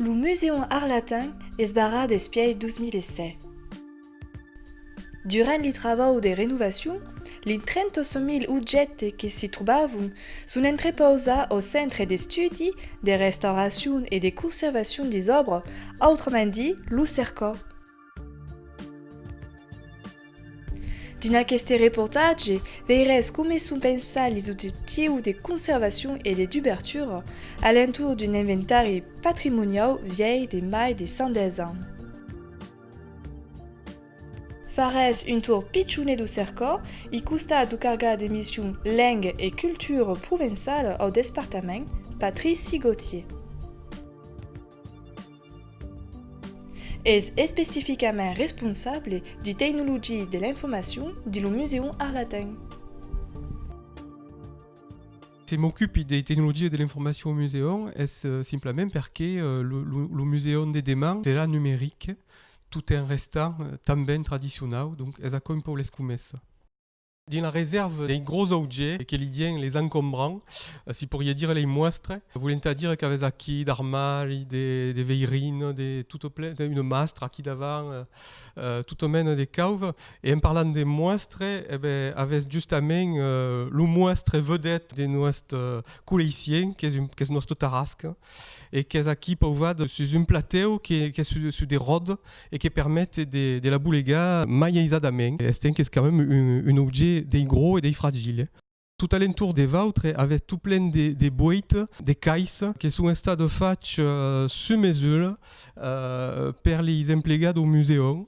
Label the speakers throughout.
Speaker 1: Lo Museum Arlatin es barra despiei 2007. Durant il travaux de renovazione, gli 38.000 oggetti che si trovavano sono entreposati au Centre de Studi, de Restauration et de Conservation des Œuvres, autrement dit, lo CERCO. Din aceste reportatge veires come sunt pensats les objectius de conservation et de d'ouverture alentour d'un inventari patrimonial vieil de mai de 110 ans. Fares un tour pitchoune do CERCO e costat do carga d'émission Langue et Culture provençale au département Patrice Gauthier. Es spécifiquement responsable de technologie de l'information du Museum Arlatin.
Speaker 2: Se m'occupe des technologies de l'information au muséum, est simplement parce que le muséum des démons, c'est la numérique, tout en restant também traditionnel, donc es accueille pour les coumes. Dans la réserve des gros objets que les encombrants, si pourriez dire les monstres, voulez dire qu'avec acquis d'armari, des veillines, tout plein, une mastre acquis d'avant, tout au même des caves. Et en parlant des monstres, avec justement le monstre vedette de notre couliciens, qui est notre tarasque, et qui est acquis pour voir sur un plateau qui est sur des rods et qui permettent de la boulega maïsadament. C'est quand même un objet des gros et des fragiles. Tout alentour des vautres, avec tout plein de boîtes, des caisses, qui sont en stade de fatch sur mesure per les empleats au muséum.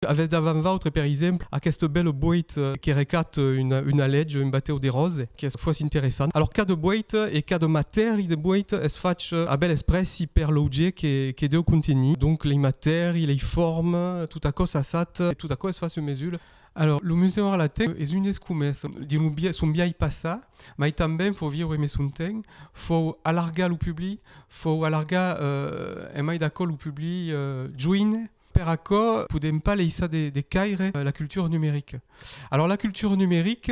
Speaker 2: Avec d'avant-vautre, par exemple, à cette belle boîte qui recate une allège, un bateau de roses, qui est fois intéressant. Alors, cas de boîte et cas de matière de boîte, es fatch à bel espressi per l'objet qui doit contenir. Donc, les matières, les formes, tout à coup, ça sat, tout à coup, es fait sur mesure. Alors, le Museum Arlatin est une des coumes. Son bien passé, mais também faut vivre mais son temps, faut alargar le public, faut alargar un mai d'accord le public join. Per accord, podem pas laisser de caire la culture numérique. Alors, la culture numérique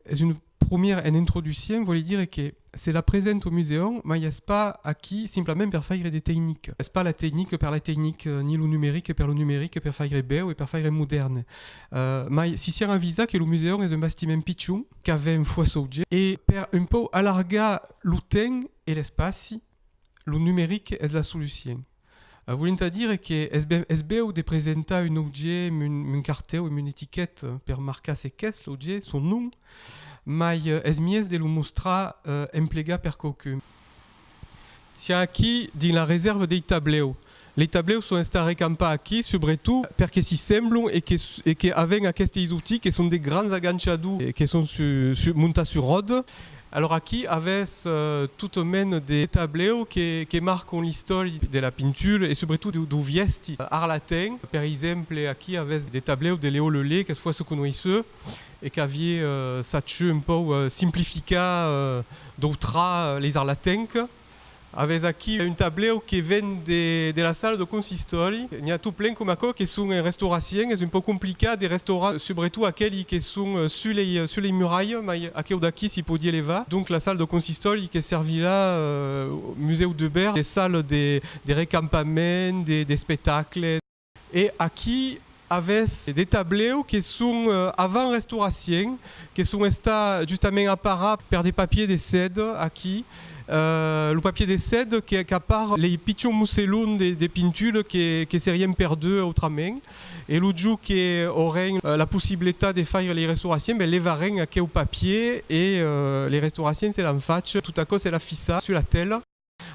Speaker 2: est une première introduction, voulait dire que c'est la présente au muséum, mais il n'y a pas acquis simplement per faire des techniques. C'est pas la technique per la technique, ni le numérique per faire beau et per faire moderne. Mais si c'est un visa que le muséum est un bâtiment pitchou, qui avait un fois objet, et per un peu alargar le temps et l'espace, le numérique est la solution. Voulez dire que es beau de présenter un objet, une carte ou une étiquette pour marquer ce qu'est l'objet, son nom, mais es mies de le mostrar emplegat per quelqu'un. C'est ici dans la réserve des tableaux. Les tableaux sont installés ici, surtout parce qu'ils semblent et qu'avec aquests outils qui sont des grands aganchadous qui sont montés sur rodes. Alors ici, avec tout au même des tableaux qui marquent l'histoire de la peinture et surtout du viesti arlatin. Par exemple, ici, avec des tableaux de Léo Lelay, qui soit se connaissent et qui avaient sachu un peu simplifié d'autres les arlatins. Avec ici un tableau qui vient de la salle de consistoire. Il y a tout plein comme ça qui sont en restauration. C'est un peu compliqué de restaurer, surtout aquells qui sont sur les murailles, mais à qui si peut les va. Donc la salle de consistoire qui servit là au musée de Berre, des salles des recampaments, des spectacles. Et ici, avec des tableaux qui sont avant restauration, qui sont justement apparats par des papiers de cèdre ici. Le papier de cèdre qui accapare les pitchons mousselons des peintures qui c'est rien perdu autrement. Et l'autre jour qui aurait la possibilité de faire les restaurations, mais les varens qui au papier et les restaurations c'est l'enfatch, tout à coup c'est la fissa sur la telle.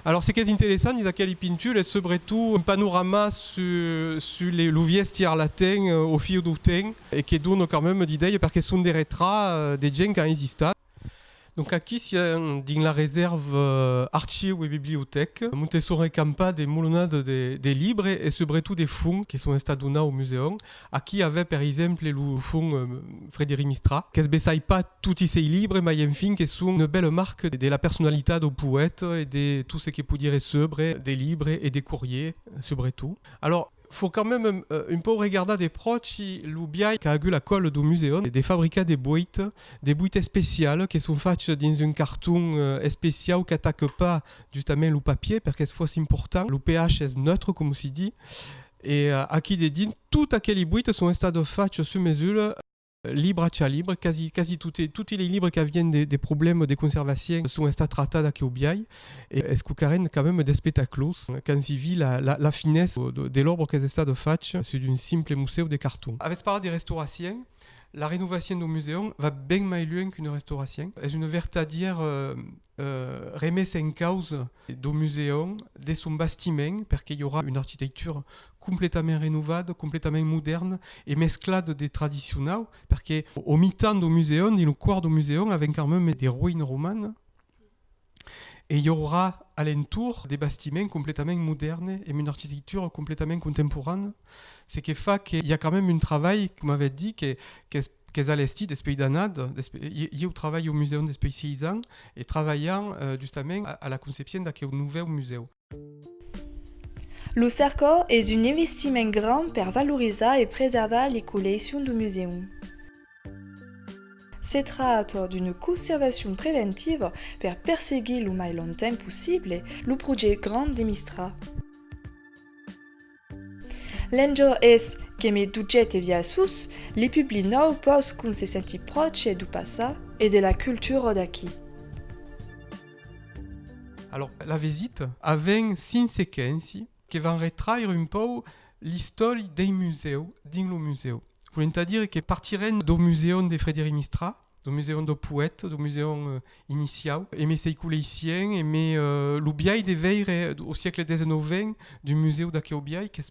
Speaker 2: Alors ce qui est intéressant, c'est que les peintures, c'est surtout un panorama sur le viesti arlatin au fil du temps et qui donne quand même des idées parce que ce sont des retraits des gens qui ont existé. Donc ici, c'est dans la réserve archives et bibliothèques. Montessori Campa des moulonnades des livres et surtout des fonds qui sont installés au muséum. Ici, avait par exemple le fonds Frédéric Mistral, qui ne baisse pas tous ces livres, mais enfin qui sont une belle marque de la personnalité du poète et de tout ce qui peut dire sobre, des livres et des courriers, surtout. Alors, faut quand même un po' regarder d'approcci l'ubiai che ha la colle do museo des fabrica des buites spéciales qui sont faites dans un carton spécial qui attaque pas justement le papier parce que c'est important. Le pH est neutre comme si dit et à qui dédie toutes aquelles buites sont stades faites sur mesure. Libre à libre, quasi toutes les libres qui viennent des problèmes de conservation sont traités à Obiai et est-ce que Karen quand même des spectacles quand s'y vit la finesse de l'ordre qu'elles sont faites sur une simple musée de carton. Avec parlé des restaurations, la rénovation du musée va bien plus loin qu'une restauration. C'est une véritable remise en cause du musée, de son bâtiment, parce qu'il y aura une architecture complètement rénovée, complètement moderne et mesclade des traditionnels, parce qu'au mi-temps du musée, dans le corps du musée, avec quand même des ruines romanes, et il y aura à l'entour des bâtiments complètement modernes et une architecture complètement contemporaine. C'est qui fait qu'il y a quand même un travail, comme m'avait dit, qu'est à l'esti des pays d'anade, il y a au travail au musée des pays paysans et travaillant justement à la conception d'un nouveau musée.
Speaker 1: Le cerco est un investissement grand pour valoriser et préserver les collections du musée. Se tratta d'une conservation préventive pour perséguir le plus longtemps possible le projet grand de Mistra. L'enjeu est que mes budgets via sus, les publics nous posent qu'on se senti proche du passé et de la culture d'acquis.
Speaker 2: Alors, la visite avait 5 séquences qui vont retraire un peu l'histoire des musées dans le musée. C'est-à-dire que partiren du musée de Frédéric Mistral, du musée de poète, du musée initial, et mes séculaiciens, et mes l'oubiaï des veilles au siècle XIX du musée d'Akéobiaï, qui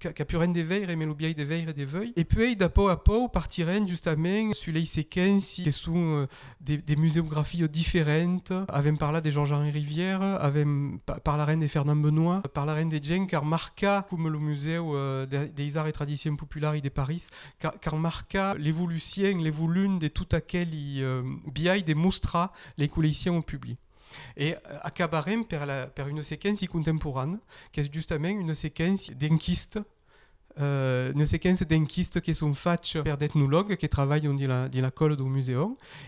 Speaker 2: a pu rendre des veilles, et l'oubiaï des veilles et des veilles. Et puis, d'apo à peu, partiren justement sur les séquences qui sont des muséographies différentes, avec parlé de Georges-Henri Rivière, avec par la reine de Fernand Benoît, par la reine des gens, car marqua, comme le musée des arts et traditions populaires de Paris, car marqua l'évolution de tout aquel biaï des mostra les collections au public. Et acabarem per une séquence contemporaine, qui est justement une séquence d'enquistes, qui sont faites par des ethnologues qui travaillent dans la colle du musée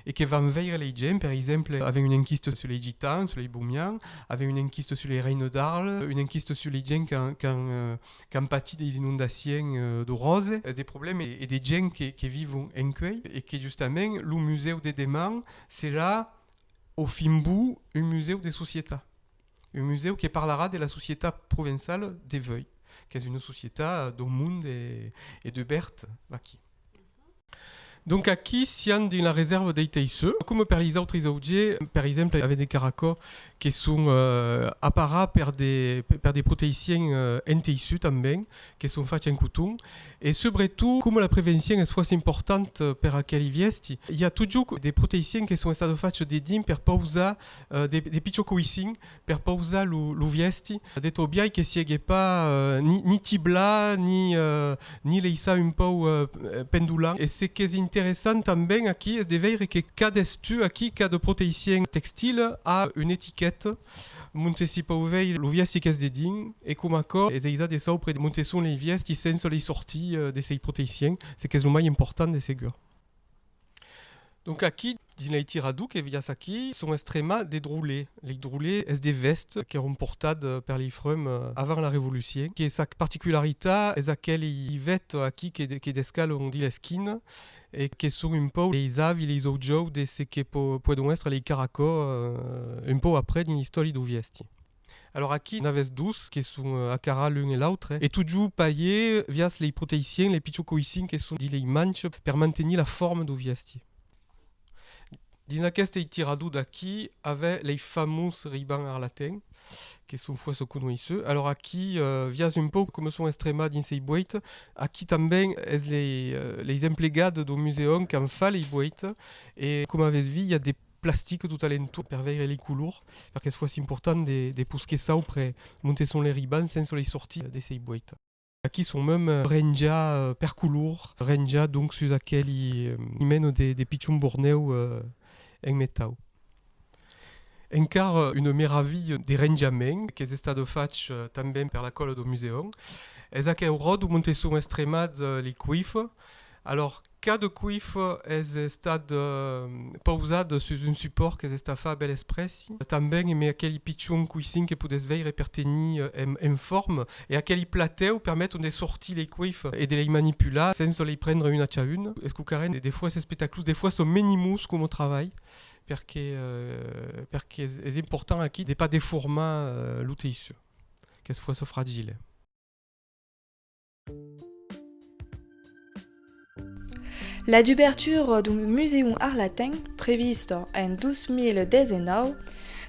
Speaker 2: et qui vont veiller les gens, par exemple, avec une enquête sur les gitans, sur les boumians, avec une enquête sur les reines d'Arles, une enquête sur les gens qui ont pâti des inondations de roses, des problèmes et des gens qui vivent en cueil, et qui justement, le musée des démons, c'est là au fin bout, un musée des sociétés. Un musée qui parlera de la société provinciale des Veuilles, qui est une société du monde et de Berthe Vaki. Donc, aquí, siamo dans la réserve des TICE, comme per les autres objets, par exemple, avec des caracos qui sont apparats par des protéines NTICE também, qui sont faits en coton. Et surtout, comme la prévention est soit importante per aquelli viesti, il y a toujours des protéines qui sont faites dédiées pour pas user des petits coïsins, pour pas user le viesti, des tobiai qui siegent pas ni tibla, ni leisa un peu pendulant. Et c'est que intéressant também aqui es de veure que cada estu aqui, cada proteïcien textile a une étiquette. Montesi pauvei lo viesti qu'es de din et comme accord es eisa de sau près de Montesson les viesti sense les sorties de ces proteïciens, c'est qu'es le mai important de ces gars. Donc aquí, dans les tiradou que vias aquí, sont extrêmement dédroulés. Les droulés, c'est des vestes qui sont portées par les femmes avant la Révolution. Qui est sa particularité, c'est laquelle ils vêtent aquí qui descalent on dit l'esquine et qui sont un peu les avis, les autres de ce qui peuvent être les caracos un peu après dans l'histoire du viesti. Alors aquí, on a 12 qui sont à cara l'un et l'autre, et toujours paillés via les protéiciens, les petits coïcins qui sont les manches pour maintenir la forme du viesti. Dans aquesta itiradou d'aquí, avec les fameux ribans arlatins, qui sont fois ce connaissent. Alors aquí, via un peu comme sont extrêmement dans ces boîtes, aquí também es les emplegados du muséum qui en font les boîtes, et comme avez vu, il y a des plastiques tout alentour pour veiller les couleurs, parce que c'est fois important de pousser ça auprès, monter sur les ribans sans les sorties de ces boîtes. Aquí sont même renja per couleur, renja donc sur laquelle ils mènent des pichons bornéo en métal. Encara une meraville des renjaments qui est stade fatch também per la colle du muséum. Es a che rod o monte son estremad li cuif. Alors, cas de cuif es stad pausad sus un support que es estafa bel espressi. Também eme aqueli pitchon cuisin que pudes veire per tenir en forme e aqueli plateu permet de sortir les cuif et de les manipular sense les prendre une à une. Escu karen des fois c'est spectaclus, des fois sont minimus comme au travail. Perché è important aqui de pas déformar l'uteisu, qu'es fois so fragile.
Speaker 1: La d'ouverture du Muséum Arlatin, prevista en 2019,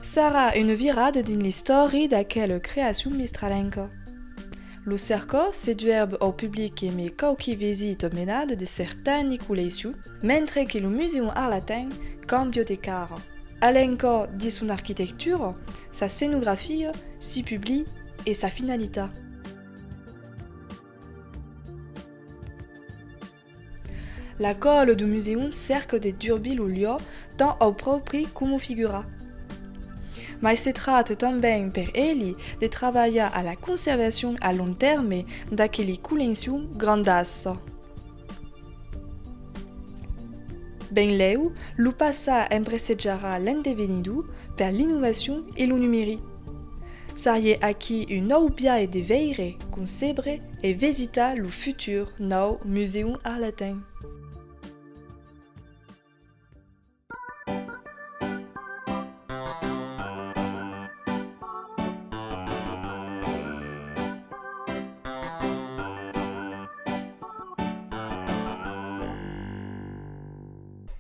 Speaker 1: sarà une virada din l'histoire d'aquella creació mistralenca. Lo cerco seduerbe au public eme quauqui visite menade de certaines col·leccions, mentre que le Muséum Arlatin cambia de cara. Alenco de son architecture, sa scénographie, si publie et sa finalité. La colle du muséum cerca de durbi lo lieu tant au propri come figura. Mais se trata também per ele de trabalhar a la conservação a long terme daquele coleção grandaça. Ben leu, lo passat empresejarà l'endevenido per l'innovação e lo numérique. Sarie aqui un nou biais de veire, concebre e visitar lo futur nou Muséum Arlatin.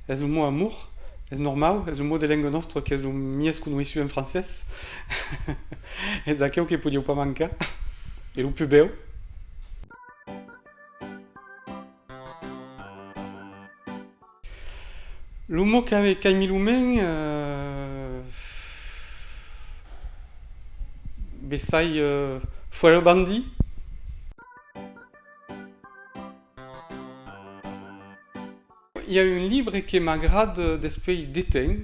Speaker 2: És un mot amour, és normal, és un mot de lengua nostra que és el més conegut en francès. És aquell que podíeu pas mancar. I el pubeu. Le mot qu'avec Camille Lumen, Bessai Fuera Bandi. Il y a un livre qui m'agrade d'esprit d'éteint,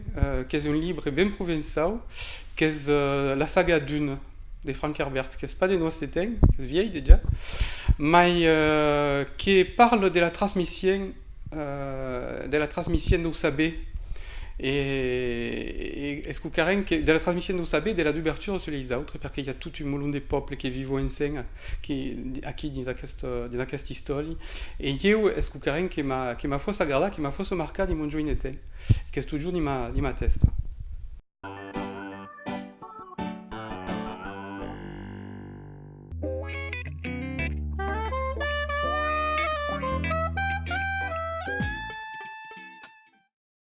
Speaker 2: qui est un livre bien provençal, qui est la saga Dune de Frank Herbert, qui n'est pas des noces d'éteint, qui est vieille déjà, mais qui parle de la transmission du saber. Et est-ce que de la transmission du saber, de la d'ouverture sur les autres, parce qu'il y a tout un molon de peuples qui vivent ensemble, qui dans cette histoire. Et eu, est-ce que qui m'a fait s'agrada, qui m'a fait se marquer de mon joie qui est toujours dans ma tête.